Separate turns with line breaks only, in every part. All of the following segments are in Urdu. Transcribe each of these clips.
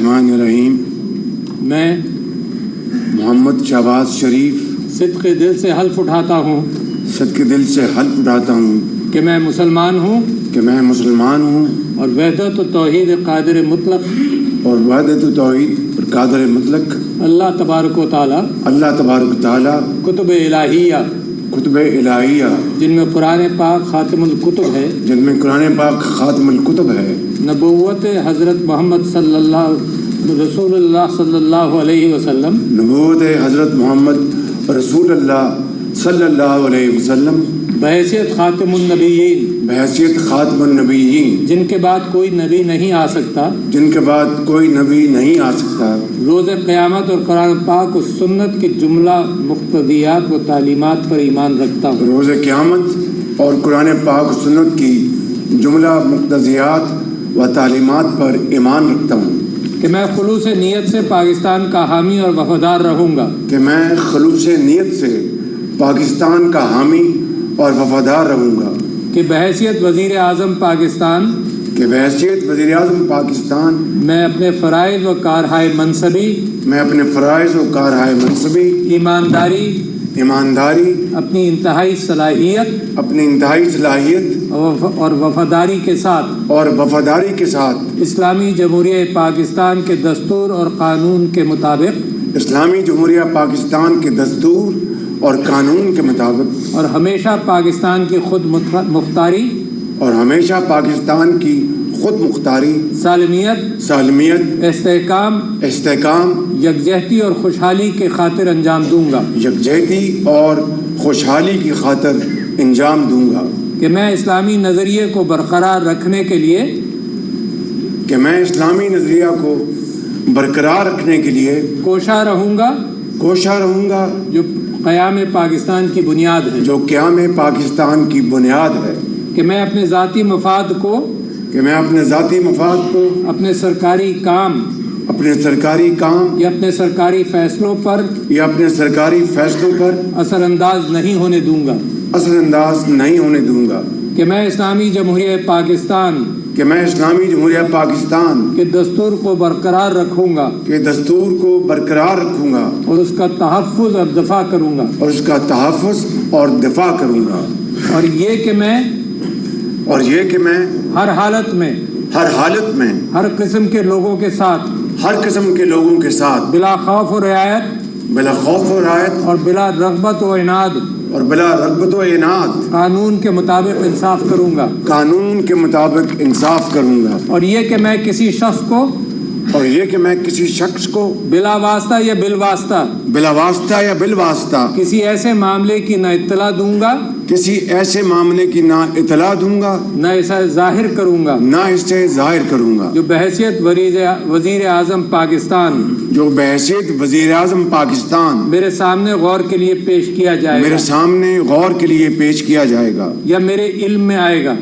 الرحمن الرحیم.
میں
محمد شہباز شریف
صدق دل سے حلف اٹھاتا ہوں
صدق دل سے حلف اٹھاتا ہوں
کہ میں مسلمان ہوں
کہ میں مسلمان ہوں
اور وحدت و توحید قادر مطلق
اور وحدت و توحید اور قادر مطلق
اللہ تبارک و تعالی کتب الہیہ
کتب الہیہ
جن میں قرآن پاک خاتم الکتب ہے
جن میں قرآن پاک خاتم الکتب ہے،
نبوت حضرت محمد رسول اللہ صلی اللہ علیہ وسلم
نبوت حضرت محمد رسول اللہ صلی اللہ علیہ وسلم
بحیثیت خاتم النبیین
بحیثیت خاتم النبیین
جن کے بعد کوئی نبی نہیں آ سکتا
جن کے بعد کوئی نبی نہیں آ سکتا،
روز قیامت اور قرآن پاک و سنت کی جملہ مقتضیات و تعلیمات پر ایمان رکھتا ہوں.
روز قیامت اور قرآن پاک و سنت کی جملہ مقتضیات و تعلیمات پر ایمان رکھتا ہوں
کہ میں خلوص نیت سے پاکستان کا حامی اور وفادار رہوں گا
کہ میں خلوص نیت سے پاکستان کا حامی اور وفادار رہوں گا
کہ بحیثیت وزیر اعظم پاکستان میں اپنے فرائض و کارہائے منصبی ایمانداری اپنی انتہائی صلاحیت اور وفاداری کے ساتھ اسلامی جمہوریہ پاکستان کے دستور اور قانون کے مطابق اور ہمیشہ پاکستان کی خود مختاری سالمیت استحکام یکجہتی اور خوشحالی کی خاطر انجام دوں گا کہ میں اسلامی نظریے کو برقرار رکھنے کے لیے کوشاں رہوں گا جو قیام پاکستان کی بنیاد ہے کہ میں اپنے ذاتی مفاد کو اپنے سرکاری کام یا اپنے سرکاری فیصلوں پر اثر انداز نہیں ہونے دوں گا کہ میں اسلامی جمہوریہ پاکستان کے دستور کو برقرار رکھوں گا اور اس کا تحفظ اور دفاع کروں گا اور یہ کہ میں ہر حالت میں ہر قسم کے لوگوں کے ساتھ بلا خوف و رعایت اور بلا رغبت و عناد قانون کے مطابق انصاف کروں گا اور یہ کہ میں کسی شخص کو بلا واسطہ یا بالواسطہ کسی ایسے معاملے کی نہ اطلاع دوں گا نہ اسے ظاہر کروں گا جو بحیثیت وزیر اعظم پاکستان میرے سامنے غور کے لیے پیش کیا جائے گا یا میرے علم میں آئے گا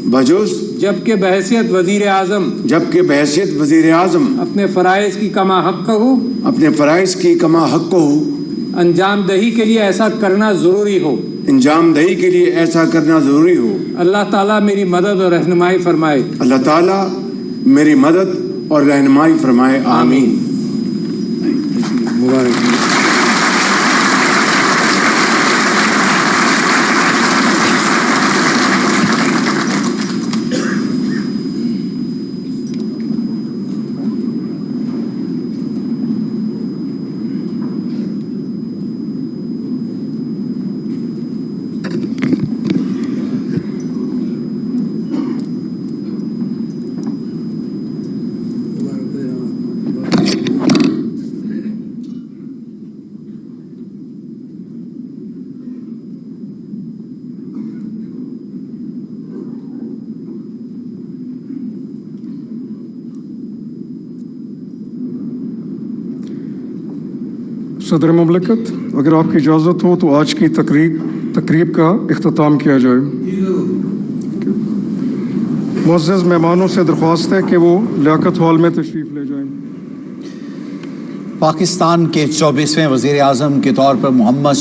بجوز جبکہ بحیثیت وزیر اعظم اپنے فرائض کی کما حق ہو انجام دہی کے لیے ایسا کرنا ضروری ہو اللہ تعالیٰ میری مدد اور رہنمائی فرمائے آمین. مبارک.
صدر مملکت، اگر آپ کی اجازت ہو تو آج کی تقریب کا اختتام کیا جائے. معزز مہمانوں سے درخواست ہے کہ وہ لیاقت ہال میں تشریف لے جائیں.
پاکستان کے 24ویں وزیر اعظم کے طور پر محمد